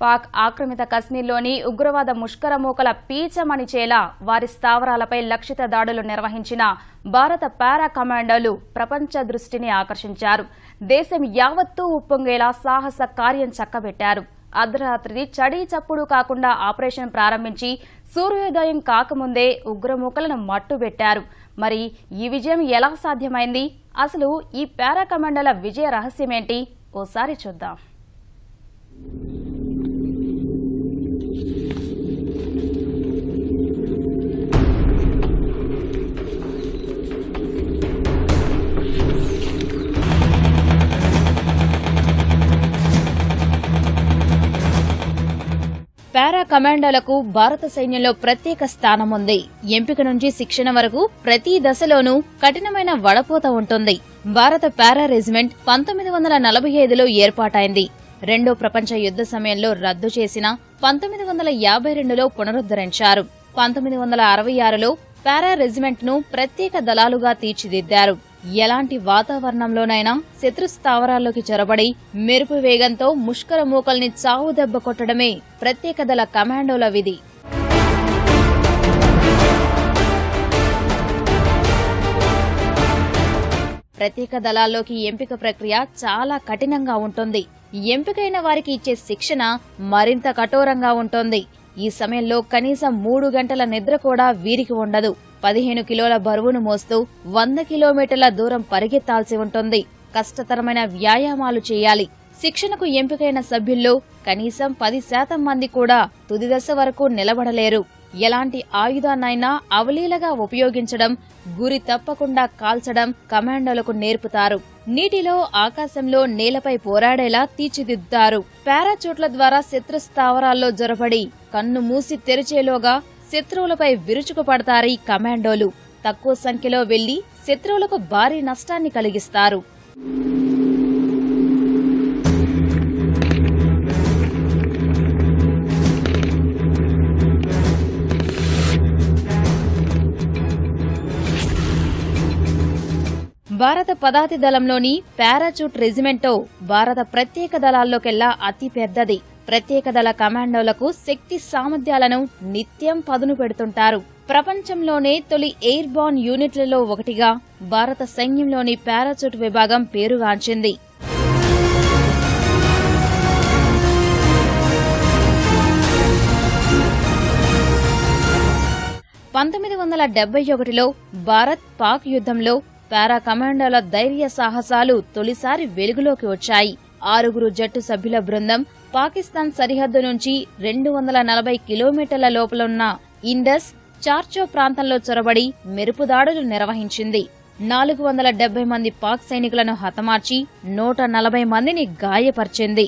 పాక్ ఆక్రమిత కశ్మీర్లోని ఉగ్రవాద ముష్కరమూకల పీచమణిచేలా వారి స్థావరాలపై లక్షిత దాడులు నిర్వహించిన భారత పారా కమాండోలు ప్రపంచ దృష్టిని ఆకర్షించారు. దేశం యావత్తూ ఉప్పొంగేలా సాహస కార్యం చక్కబెట్టారు. అర్ధరాత్రి చడీ చప్పుడు కాకుండా ఆపరేషన్ ప్రారంభించి సూర్యోదయం కాకముందే ఉగ్రమూకలను మట్టుబెట్టారు. మరి ఈ విజయం ఎలా సాధ్యమైంది? అసలు ఈ పారా కమాండోల విజయ రహస్యమేంటి? ఓసారి చూద్దాం. పారా కమాండోలకు భారత సైన్యంలో ప్రత్యేక స్థానం ఉంది. ఎంపిక నుంచి శిక్షణ వరకు ప్రతి దశలోనూ కఠినమైన వడపోత ఉంటుంది. భారత పారా రెజిమెంట్ 1945లో ఏర్పాటైంది. రెండో ప్రపంచ యుద్ధ సమయంలో రద్దు చేసిన 1952లో పునరుద్ధరించారు. 1966లో పారా రెజిమెంట్ ను ప్రత్యేక దళాలుగా తీర్చిదిద్దారు. ఎలాంటి వాతావరణంలోనైనా శత్రు స్థావరాల్లోకి చొరబడి మెరుపు వేగంతో ముష్కర మూకల్ని చావు దెబ్బ కొట్టడమే ప్రత్యేక దళ కమాండోల విధి. ప్రత్యేక దళాల్లోకి ఎంపిక ప్రక్రియ చాలా కఠినంగా ఉంటుంది. ఎంపికైన వారికి ఇచ్చే శిక్షణ మరింత కఠోరంగా ఉంటుంది. ఈ సమయంలో కనీసం 3 గంటల నిద్ర కూడా వీరికి ఉండదు. 15 కిలోల బరువును మోస్తూ 100 కిలోమీటర్ల దూరం పరిగెత్తాల్సి ఉంటుంది. కష్టతరమైన వ్యాయామాలు చేయాలి. శిక్షణకు ఎంపికైన సభ్యుల్లో కనీసం 10% మంది కూడా తుది దశ వరకు నిలబడలేరు. ఎలాంటి ఆయుధాన్నైనా అవలీలగా ఉపయోగించడం, గురి తప్పకుండా కాల్చడం కమాండోలకు నేర్పుతారు. నీటిలో, ఆకాశంలో, నేలపై పోరాడేలా తీర్చిదిద్దుతారు. పారాచూట్ల ద్వారా శత్రు స్థావరాల్లో జొరబడి కన్ను మూసి తెరిచేలోగా శత్రువులపై విరుచుకుపడతారు ఈ కమాండోలు. తక్కువ సంఖ్యలో వెళ్లి శత్రువులకు భారీ నష్టాన్ని కలిగిస్తారు. భారత పదాతి దళంలోని పారాచూట్ రెజిమెంటో భారత ప్రత్యేక దళాల్లోకెల్లా అతి పెద్దది. ప్రత్యేక దళ కమాండోలకు శక్తి సామర్థ్యాలను నిత్యం పదును పెడుతుంటారు. ప్రపంచంలోనే తొలి ఎయిర్ బార్న్ యూనిట్లలో ఒకటిగా భారత సైన్యంలోని పారాచూట్ విభాగం పేరుగాంచింది. లో భారత్ పాక్ యుద్ధంలో పారా కమాండోల ధైర్య సాహసాలు తొలిసారి వెలుగులోకి వచ్చాయి. 6 జట్టు సభ్యుల బృందం పాకిస్తాన్ సరిహద్దు నుంచి 240 కిలోమీటర్ల లోపలున్న ఇండస్, చార్చో ప్రాంతంలో చొరబడి మెరుపుదాడులు నిర్వహించింది. 470 మంది పాక్ సైనికులను హతమార్చి 140 మందిని గాయపర్చింది.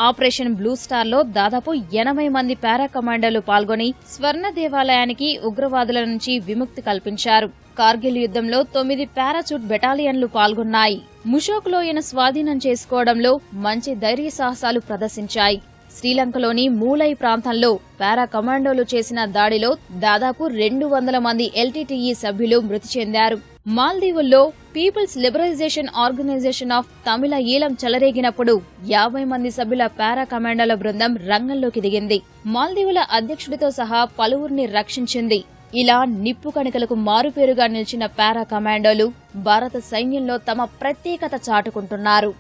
ఆపరేషన్ బ్లూ స్టార్ లో దాదాపు 80 మంది పారా కమాండోలు పాల్గొని స్వర్ణ దేవాలయానికి ఉగ్రవాదుల నుంచి విముక్తి కల్పించారు. కార్గిల్ యుద్ధంలో 9 పారాచూట్ బెటాలియన్లు పాల్గొన్నాయి. ముషోక్ లోయను స్వాధీనం చేసుకోవడంలో మంచి ధైర్య సాహసాలు ప్రదర్శించాయి. శ్రీలంకలోని మూలై ప్రాంతంలో పారా కమాండోలు చేసిన దాడిలో దాదాపు 200 మంది ఎల్టీటీఈ సభ్యులు మృతి చెందారు. మాల్దీవుల్లో పీపుల్స్ లిబరైజేషన్ ఆర్గనైజేషన్ ఆఫ్ తమిళ ఈలం చెలరేగినప్పుడు 50 మంది సభ్యుల పారా కమాండోల బృందం రంగంలోకి దిగింది. మాల్దీవుల అధ్యక్షుడితో సహా పలువురిని రక్షించింది. ఇలా నిప్పు కణికలకు మారుపేరుగా నిలిచిన పారా కమాండోలు భారత సైన్యంలో తమ ప్రత్యేకత చాటుకుంటున్నారు.